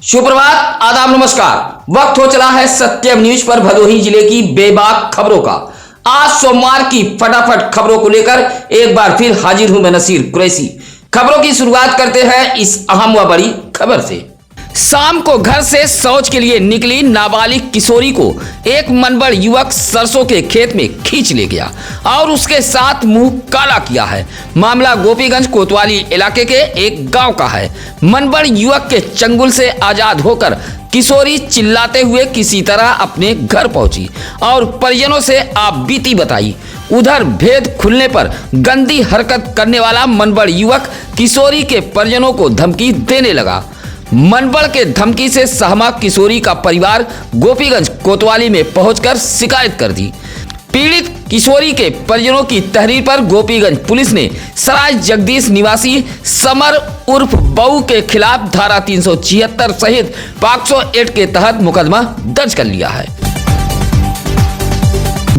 सुप्रभात, आदाब, नमस्कार। वक्त हो चला है सत्यम न्यूज पर भदोही जिले की बेबाक खबरों का। आज सोमवार की फटाफट खबरों को लेकर एक बार फिर हाजिर हूं मैं नसीर कुरैशी। खबरों की शुरुआत करते हैं इस अहम व बड़ी खबर से। शाम को घर से शौच के लिए निकली नाबालिग किशोरी को एक मनबड़ युवक सरसों के खेत में खींच ले गया और उसके साथ मुंह काला किया है। मामला गोपीगंज कोतवाली इलाके के एक गांव का है। मनबड़ युवक के चंगुल से आजाद होकर किशोरी चिल्लाते हुए किसी तरह अपने घर पहुंची और परिजनों से आप बीती बताई। उधर भेद खुलने पर गंदी हरकत करने वाला मनबड़ युवक किशोरी के परिजनों को धमकी देने लगा। मनबड़ के धमकी से सहमा किशोरी का परिवार गोपीगंज कोतवाली में पहुंचकर शिकायत कर दी। पीड़ित किशोरी के परिजनों की तहरीर पर गोपीगंज पुलिस ने सराय जगदीश निवासी समर उर्फ बऊ के खिलाफ धारा 376 सहित पॉक्सो एक्ट के तहत मुकदमा दर्ज कर लिया है।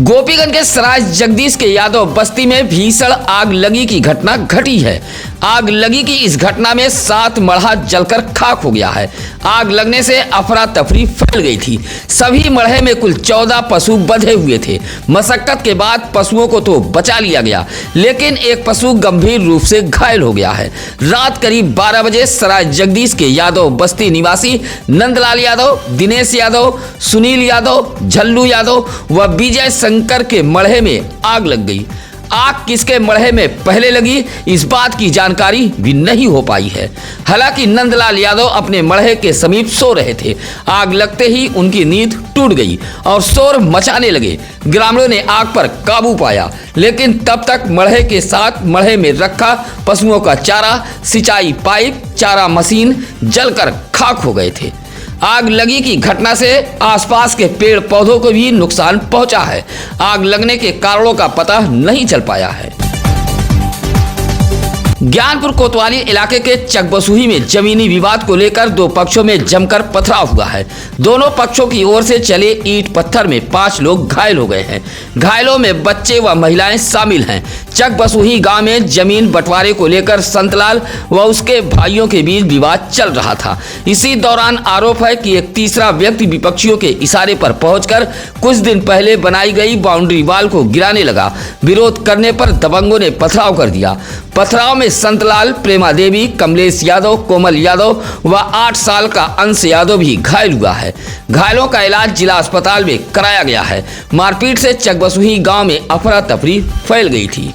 गोपीगंज के सराय जगदीश के यादव बस्ती में भीषण आग लगी की घटना घटी है। आग लगी की इस घटना में 7 मढ़ा जलकर खाक हो गया है। आग लगने से अफरा तफरी फैल गई थी। सभी मढ़े में कुल 14 पशु बंधे हुए थे। मशक्कत के बाद पशुओं को तो बचा लिया गया, लेकिन एक पशु गंभीर रूप से घायल हो गया है। रात करीब 12 बजे सराय जगदीश के यादव बस्ती निवासी नंदलाल यादव, दिनेश यादव, सुनील यादव, झल्लू यादव व विजय शंकर के मढ़े में आग लग गई। आग किसके मढ़े में पहले लगी, इस बात की जानकारी भी नहीं हो पाई है। हालांकि नंदलाल यादव अपने मढ़े के समीप सो रहे थे। आग लगते ही उनकी नींद टूट गई और शोर मचाने लगे। ग्रामीणों ने आग पर काबू पाया, लेकिन तब तक मढ़े के साथ मढ़े में रखा पशुओं का चारा, सिंचाई पाइप, चारा मशीन जलकर खाक हो गए थे। आग लगी की घटना से आसपास के पेड़ पौधों को भी नुकसान पहुंचा है। आग लगने के कारणों का पता नहीं चल पाया है। ज्ञानपुर कोतवाली इलाके के चकबसुही में जमीनी विवाद को लेकर 2 पक्षों में जमकर पथराव हुआ है। दोनों पक्षों की ओर से चले ईंट पत्थर में 5 लोग घायल हो गए हैं। घायलों में बच्चे व महिलाएं शामिल हैं। चकबसुही गांव में जमीन बंटवारे को लेकर संतलाल व उसके भाइयों के बीच विवाद चल रहा था। इसी दौरान आरोप है कि एक तीसरा व्यक्ति विपक्षियों के इशारे पर पहुंचकर कुछ दिन पहले बनाई गई बाउंड्री वाल को गिराने लगा। विरोध करने पर दबंगों ने पथराव कर दिया। पथराव में संतलाल, प्रेमा देवी, कमलेश यादव, कोमल यादव व 8 साल का अंश यादव भी घायल हुआ है। घायलों का इलाज जिला अस्पताल में कराया गया है। मारपीट से चकबसुही गांव में अफरा तफरी फैल गई थी।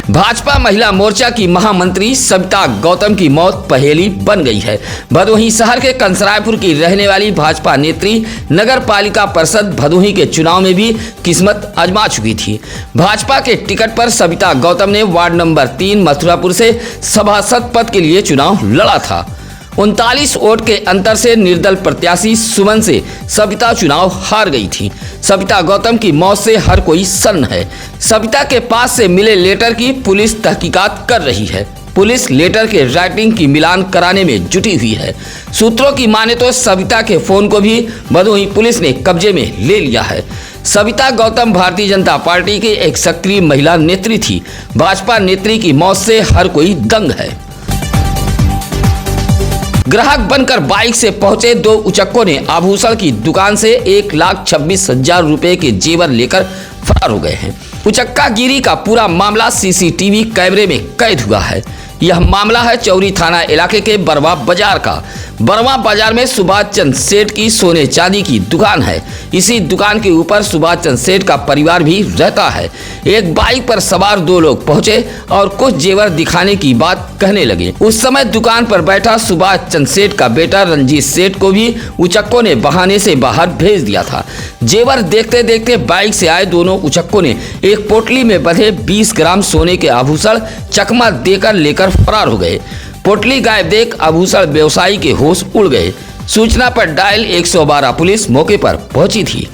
भाजपा महिला मोर्चा की महामंत्री सविता गौतम की मौत पहेली बन गई है। भदोही शहर के कंसरायपुर की रहने वाली भाजपा नेत्री नगर पालिका परिषद भदोही के चुनाव में भी किस्मत आजमा चुकी थी। भाजपा के टिकट पर सविता गौतम ने वार्ड नंबर 3 मथुरापुर से सभासद पद के लिए चुनाव लड़ा था। 39 वोट के अंतर से निर्दल प्रत्याशी सुमन से सविता चुनाव हार गई थी। सविता गौतम की मौत से हर कोई सन्न है। सविता के पास से मिले लेटर की पुलिस तहकीकात कर रही है। पुलिस लेटर के राइटिंग की मिलान कराने में जुटी हुई है। सूत्रों की माने तो सविता के फोन को भी भदोही पुलिस ने कब्जे में ले लिया है। सविता गौतम भारतीय जनता पार्टी की एक सक्रिय महिला नेत्री थी। भाजपा नेत्री की मौत से हर कोई दंग है। ग्राहक बनकर बाइक से पहुंचे 2 उचक्कों ने आभूषण की दुकान से 1,26,000 रुपए के जेवर लेकर फरार हो गए हैं। उचक्का गिरी का पूरा मामला सीसीटीवी कैमरे में कैद हुआ है। यह मामला है चौरी थाना इलाके के बरवा बाजार का। बरवा बाजार में सुभाष चंद्र सेठ की सोने चांदी की दुकान है। इसी दुकान के ऊपर सुभाष चंद्र सेठ का परिवार भी रहता है। एक बाइक पर सवार 2 लोग पहुंचे और कुछ जेवर दिखाने की बात कहने लगे। उस समय दुकान पर बैठा सुभाष चंद्र सेठ का बेटा रंजीत सेठ को भी उचक्कों ने बहाने से बाहर भेज दिया था। जेवर देखते देखते बाइक से आए दोनों उचक्कों ने एक पोटली में बंधे 20 ग्राम सोने के आभूषण चकमा देकर लेकर फरार हो गए। पोटली गायब देख आभूषण व्यवसायी के होश उड़ गए। सूचना पर डायल 112 पुलिस मौके पर पहुंची थी।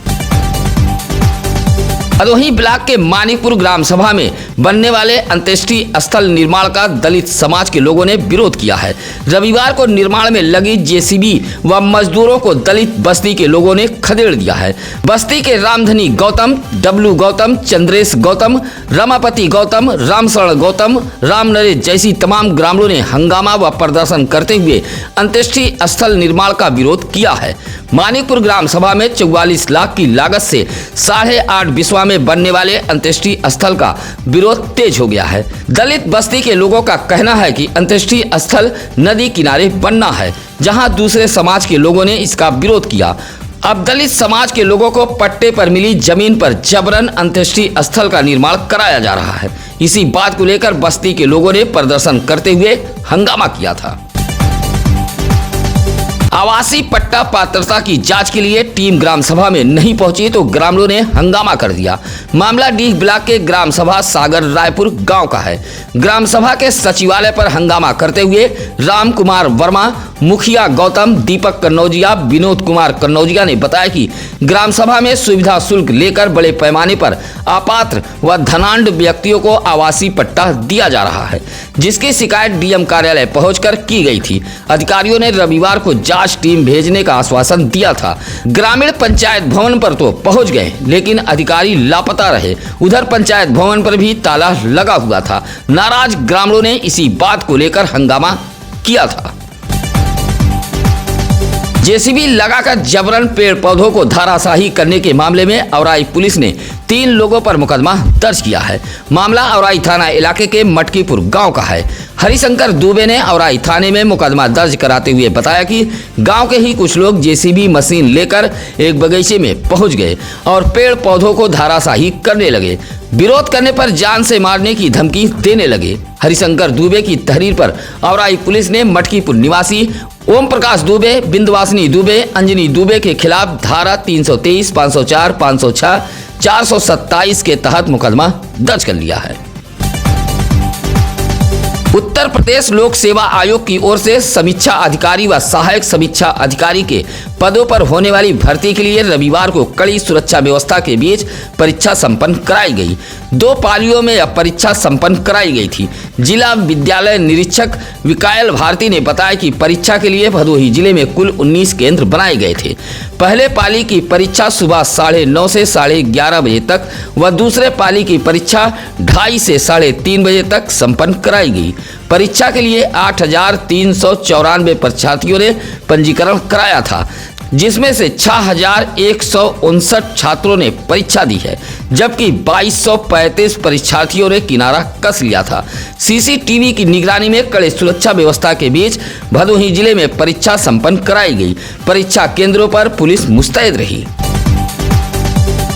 भदोही ब्लॉक के मानिकपुर ग्राम सभा में बनने वाले अंत्येष्टि स्थल निर्माण का दलित समाज के लोगों ने विरोध किया है। रविवार को निर्माण में लगी जेसीबी व मजदूरों को दलित बस्ती के लोगों ने खदेड़ दिया है। बस्ती के रामधनी गौतम, डब्लू गौतम, चंद्रेश गौतम, रमापति गौतम, रामशरण गौतम, राम नरेश जैसी तमाम ग्रामीणों ने हंगामा व प्रदर्शन करते हुए अंत्येष्टि स्थल निर्माण का विरोध किया है। मानिकपुर ग्राम सभा में 44 लाख की लागत से 8.5 बिस्वा में बनने वाले अंत्येष्टि स्थल का विरोध तेज हो गया है। दलित बस्ती के लोगों का कहना है कि अंत्येष्टि स्थल नदी किनारे बनना है, जहां दूसरे समाज के लोगों ने इसका विरोध किया। अब दलित समाज के लोगों को पट्टे पर मिली जमीन पर जबरन अंत्येष्टि स्थल का निर्माण कराया जा रहा है। इसी बात को लेकर बस्ती के लोगों ने प्रदर्शन करते हुए हंगामा किया था। आवासीय पट्टा पात्रता की जांच के लिए टीम ग्राम सभा में नहीं पहुंची तो ग्रामीणों ने हंगामा कर दिया। मामला डीह ब्लॉक के ग्राम सभा सागर रायपुर गांव का है। ग्राम सभा के सचिवालय पर हंगामा करते हुए राम कुमार वर्मा, मुखिया गौतम, दीपक कन्नौजिया, विनोद कुमार कन्नौजिया ने बताया कि ग्राम सभा में सुविधा शुल्क लेकर बड़े पैमाने पर अपात्र व धनाढ्य व्यक्तियों को आवासीय पट्टा दिया जा रहा है, जिसकी शिकायत डीएम कार्यालय पहुंचकर की गई थी। अधिकारियों ने रविवार को जांच टीम भेजने का आश्वासन दिया था। ग्रामीण पंचायत भवन पर तो पहुंच गए, लेकिन अधिकारी लापता रहे। उधर पंचायत भवन पर भी ताला लगा हुआ था। नाराज ग्रामीणों ने इसी बात को लेकर हंगामा किया था। जेसीबी लगाकर जबरन पेड़ पौधों को धराशाही करने के मामले में औराई पुलिस ने 3 लोगों पर मुकदमा दर्ज किया है। मामला औराई थाना इलाके के मटकीपुर गांव का है। हरिशंकर दुबे ने औराई थाने में मुकदमा दर्ज कराते हुए बताया कि गांव के ही कुछ लोग जेसीबी मशीन लेकर एक बगीचे में पहुंच गए और पेड़ पौधों को धराशाही करने लगे। विरोध करने पर जान से मारने की धमकी देने लगे। हरिशंकर दुबे की तहरीर पर औराई पुलिस ने मटकीपुर निवासी ओम प्रकाश दुबे, बिंदवासिनी दुबे, अंजनी दुबे के खिलाफ धारा 323, 504, 506, 427 के तहत मुकदमा दर्ज कर लिया है। उत्तर प्रदेश लोक सेवा आयोग की ओर से समीक्षा अधिकारी व सहायक समीक्षा अधिकारी के पदों पर होने वाली भर्ती के लिए रविवार को कड़ी सुरक्षा व्यवस्था के बीच परीक्षा संपन्न कराई गई। 2 पालियों में यह परीक्षा संपन्न कराई गई थी। जिला विद्यालय निरीक्षक विकायल भारती ने बताया कि परीक्षा के लिए भदोही जिले में कुल 19 केंद्र बनाए गए थे। पहले पाली की परीक्षा सुबह 9:30 से 11:30 बजे तक व दूसरे पाली की परीक्षा 2:30 से 3:30 बजे तक संपन्न कराई गई। परीक्षा के लिए 8,394 परीक्षार्थियों ने पंजीकरण कराया था, जिसमें से 6,159 छात्रों ने परीक्षा दी है, जबकि 2,235 परीक्षार्थियों ने किनारा कस लिया था। सीसीटीवी की निगरानी में कड़े सुरक्षा व्यवस्था के बीच भदोही जिले में परीक्षा संपन्न कराई गई। परीक्षा केंद्रों पर पुलिस मुस्तैद रही।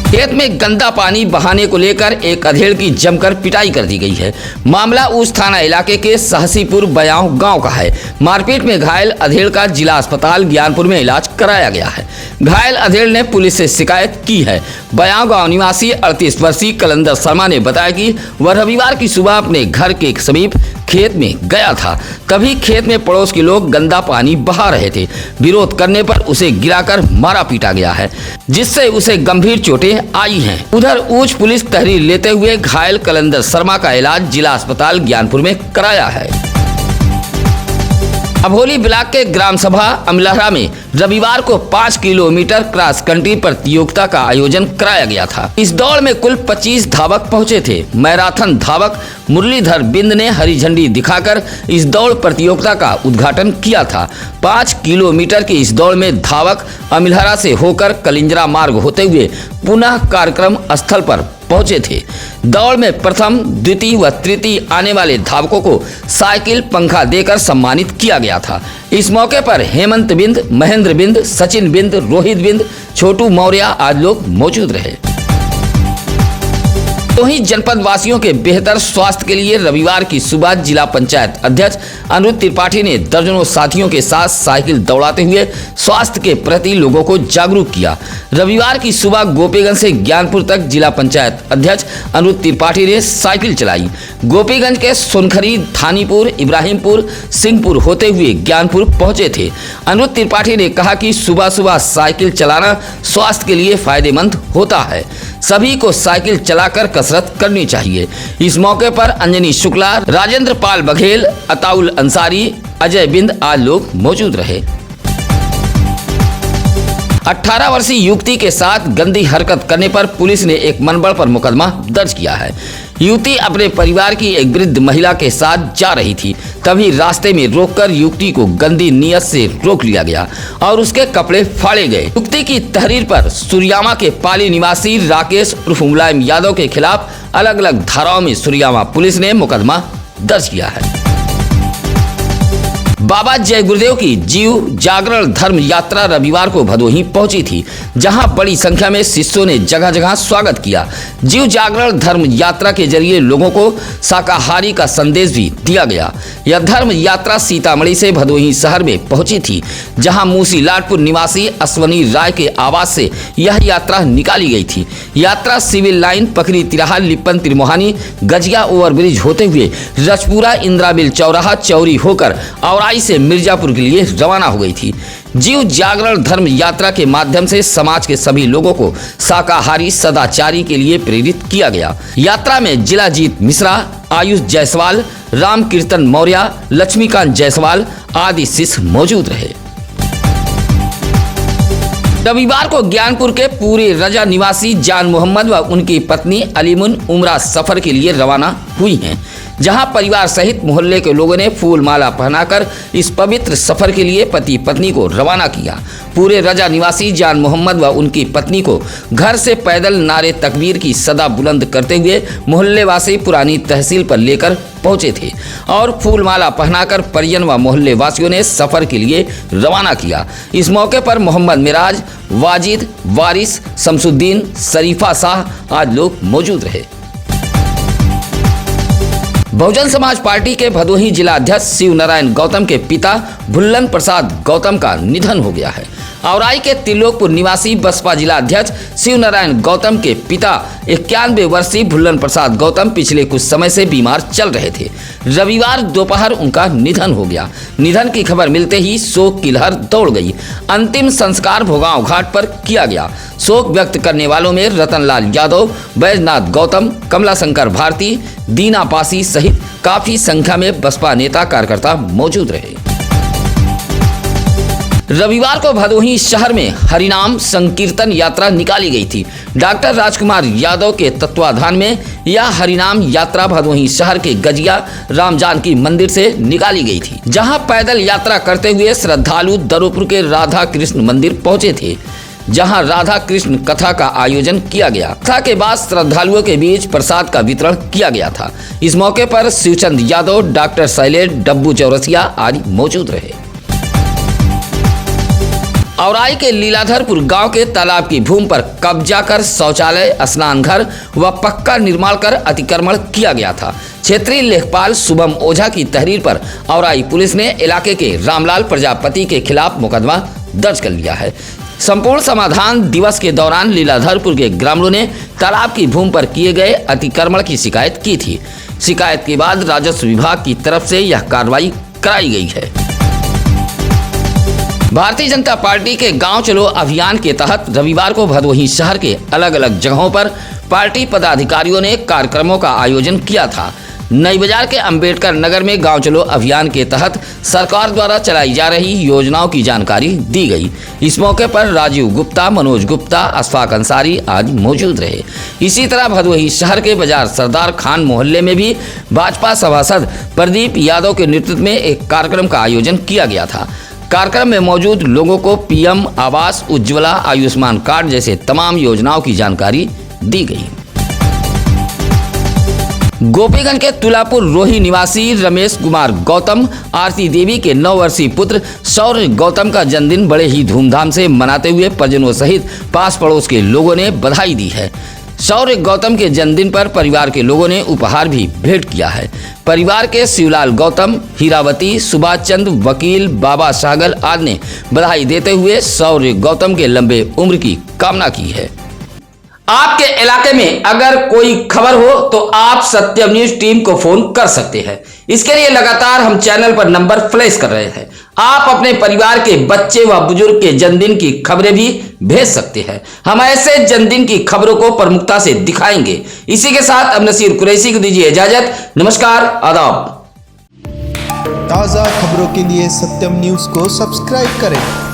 खेत में गंदा पानी बहाने को लेकर एक अधेड़ की जमकर पिटाई कर दी गई है। मामला उस थाना इलाके के सहसीपुर बयाव गांव का है। मारपीट में घायल अधेड़ का जिला अस्पताल ज्ञानपुर में इलाज कराया गया है। घायल अधेड़ ने पुलिस से शिकायत की है। बयाव गांव निवासी 38 वर्षीय कलंदर शर्मा ने बताया कि वह रविवार की सुबह अपने घर के समीप खेत में गया था। तभी खेत में पड़ोस के लोग गंदा पानी बहा रहे थे। विरोध करने पर उसे गिराकर मारा पीटा गया है, जिससे उसे गंभीर चोटें आई हैं। उधर ऊंच पुलिस तहरीर लेते हुए घायल कलंदर शर्मा का इलाज जिला अस्पताल ज्ञानपुर में कराया है। अभोली ब्लॉक के ग्राम सभा अमलहरा में रविवार को 5 किलोमीटर क्रॉस कंट्री प्रतियोगिता का आयोजन कराया गया था। इस दौड़ में कुल 25 धावक पहुंचे थे। मैराथन धावक मुरलीधर बिंद ने हरी झंडी दिखाकर इस दौड़ प्रतियोगिता का उद्घाटन किया था। 5 किलोमीटर की इस दौड़ में धावक अमलहरा से होकर कलिंजरा मार्ग होते हुए पुनः कार्यक्रम स्थल पर पहुंचे थे। दौड़ में प्रथम, द्वितीय व तृतीय आने वाले धावकों को साइकिल, पंखा देकर सम्मानित किया गया था। इस मौके पर हेमंत बिंद, महेंद्र बिंद, सचिन बिंद, रोहित बिंद, छोटू मौर्य आदि लोग मौजूद रहे। तो ही जनपद वासियों के बेहतर स्वास्थ्य के लिए रविवार की सुबह जिला पंचायत अध्यक्ष अनिरुद्ध त्रिपाठी ने दर्जनों साथियों के साथ साइकिल दौड़ाते हुए स्वास्थ्य के प्रति लोगों को जागरूक किया। रविवार की सुबह गोपीगंज से ज्ञानपुर तक जिला पंचायत अध्यक्ष अनिरुद्ध त्रिपाठी ने साइकिल चलाई। गोपीगंज के सोनखरी, थानीपुर, इब्राहिमपुर, सिंहपुर होते हुए ज्ञानपुर पहुंचे थे। अनिरुद्ध त्रिपाठी ने कहा कि सुबह सुबह साइकिल चलाना स्वास्थ्य के लिए फायदेमंद होता है। सभी को साइकिल चलाकर कसरत करनी चाहिए। इस मौके पर अंजनी शुक्ला, राजेंद्र पाल बघेल, अताउल अंसारी, अजय बिंद आदि लोग मौजूद रहे। 18 वर्षीय युवती के साथ गंदी हरकत करने पर पुलिस ने एक मनबड़ पर मुकदमा दर्ज किया है। युवती अपने परिवार की एक वृद्ध महिला के साथ जा रही थी, तभी रास्ते में रोककर युवती को गंदी नीयत से रोक लिया गया और उसके कपड़े फाड़े गए। युवती की तहरीर पर सुरियामा के पाली निवासी राकेश उर्फ मुलायम यादव के खिलाफ अलग अलग धाराओं में सुरियामा पुलिस ने मुकदमा दर्ज किया है। बाबा जय गुरुदेव की जीव जागरण धर्म यात्रा रविवार को भदोही पहुंची थी, जहां बड़ी संख्या में शिष्यों ने जगह जगह स्वागत किया। जीव जागरण धर्म यात्रा के जरिए लोगों को शाकाहारी का संदेश भी दिया गया। यह धर्म यात्रा सीतामढ़ी से भदोही शहर में पहुंची थी, जहां मूसी लाडपुर निवासी अश्वनी राय के आवास से यह यात्रा निकाली गई थी। यात्रा सिविल लाइन, पकड़ी तिराहा, लिप्पन त्रिमोहानी, गजिया ओवरब्रिज होते हुए रजपुरा, इंदिरा मिल चौराहा, चौरी होकर औराई से मिर्जापुर के लिए रवाना हो गई थी। जीव जागरण धर्म यात्रा के माध्यम से समाज के सभी लोगों को शाकाहारी सदाचारी के लिए प्रेरित किया गया। यात्रा में जिलाजीत मिश्रा, आयुष जायसवाल, राम कीर्तन मौर्य, लक्ष्मीकांत जायसवाल आदि शिष्य मौजूद रहे। रविवार को ज्ञानपुर के पूरे रजा निवासी जान मोहम्मद व उनकी पत्नी अलीमुन उमरा सफर के लिए रवाना हुई हैं, जहां परिवार सहित मोहल्ले के लोगों ने फूल माला पहनाकर इस पवित्र सफर के लिए पति पत्नी को रवाना किया। पूरे रजा निवासी जान मोहम्मद व उनकी पत्नी को घर से पैदल नारे तकबीर की सदा बुलंद करते हुए मोहल्ले वासी पुरानी तहसील पर लेकर पहुंचे थे और फूल माला पहनाकर परिजन व मोहल्ले वासियों ने सफर के लिए रवाना किया। इस मौके पर मोहम्मद मिराज, वाजिद, वारिस, शमसुद्दीन, शरीफा शाह आदि लोग मौजूद रहे। बहुजन समाज पार्टी के भदोही जिला अध्यक्ष शिव नारायण गौतम के पिता भुल्लन प्रसाद गौतम का निधन हो गया है। औराई के त्रिलोकपुर निवासी बसपा जिला अध्यक्ष शिव नारायण गौतम के पिता 91 वर्षीय भुल्लन प्रसाद गौतम पिछले कुछ समय से बीमार चल रहे थे। रविवार दोपहर उनका निधन हो गया। निधन की खबर मिलते ही शोक की लहर दौड़ गई। अंतिम संस्कार भोगांव घाट पर किया गया। शोक व्यक्त करने वालों में रतनलाल यादव, बैजनाथ गौतम, कमला शंकर भारती, दीना पासी सहित काफी संख्या में बसपा नेता कार्यकर्ता मौजूद रहे। रविवार को भदोही शहर में हरिनाम संकीर्तन यात्रा निकाली गई थी। डॉक्टर राजकुमार यादव के तत्वाधान में यह हरिनाम यात्रा भदोही शहर के गजिया राम जानकी मंदिर से निकाली गई थी, जहां पैदल यात्रा करते हुए श्रद्धालु दरोपुर के राधा कृष्ण मंदिर पहुंचे थे, जहां राधा कृष्ण कथा का आयोजन किया गया। कथा के बाद श्रद्धालुओं के बीच प्रसाद का वितरण किया गया था। इस मौके पर शिवचंद यादव, डॉक्टर शैलेश, डब्बू चौरसिया आदि मौजूद रहे। औराई के लीलाधरपुर गांव के तालाब की भूमि पर कब्जा कर शौचालय, स्नान घर व पक्का निर्माण कर अतिक्रमण किया गया था। क्षेत्रीय लेखपाल शुभम ओझा की तहरीर पर औराई पुलिस ने इलाके के रामलाल प्रजापति के खिलाफ मुकदमा दर्ज कर लिया है। संपूर्ण समाधान दिवस के दौरान लीलाधरपुर के ग्रामीणों ने तालाब की भूमि पर किए गए अतिक्रमण की शिकायत की थी। शिकायत के बाद राजस्व विभाग की तरफ से यह कार्रवाई कराई गई है। भारतीय जनता पार्टी के गांव चलो अभियान के तहत रविवार को भदोही शहर के अलग अलग जगहों पर पार्टी पदाधिकारियों ने कार्यक्रमों का आयोजन किया था। नई बाजार के अंबेडकर नगर में गांव चलो अभियान के तहत सरकार द्वारा चलाई जा रही योजनाओं की जानकारी दी गई। इस मौके पर राजीव गुप्ता, मनोज गुप्ता, अशफाक अंसारी आदि मौजूद रहे। इसी तरह भदोही शहर के बाजार सरदार खान मोहल्ले में भी भाजपा सभासद प्रदीप यादव के नेतृत्व में एक कार्यक्रम का आयोजन किया गया था। कार्यक्रम में मौजूद लोगों को पीएम आवास, उज्ज्वला, आयुष्मान कार्ड जैसे तमाम योजनाओं की जानकारी दी गई। गोपीगंज के तुलापुर रोही निवासी रमेश कुमार गौतम, आरती देवी के 9 वर्षीय पुत्र शौर्य गौतम का जन्मदिन बड़े ही धूमधाम से मनाते हुए परिजनों सहित पास पड़ोस के लोगों ने बधाई दी है। शौर्य गौतम के जन्मदिन पर परिवार के लोगों ने उपहार भी भेंट किया है। परिवार के शिवलाल गौतम, हीरावती, सुभाष चंद्र, वकील, बाबा सागल आदि ने बधाई देते हुए शौर्य गौतम के लंबे उम्र की कामना की है। आपके इलाके में अगर कोई खबर हो तो आप सत्यम न्यूज टीम को फोन कर सकते हैं। इसके लिए लगातार हम चैनल पर नंबर फ्लैश कर रहे हैं। आप अपने परिवार के बच्चे व बुजुर्ग के जन्मदिन की खबरें भी भेज सकते हैं। हम ऐसे जन्मदिन की खबरों को प्रमुखता से दिखाएंगे। इसी के साथ अब नसीर कुरैशी को दीजिए इजाजत। नमस्कार, आदाब। ताज़ा खबरों के लिए सत्यम न्यूज़ को सब्सक्राइब करें।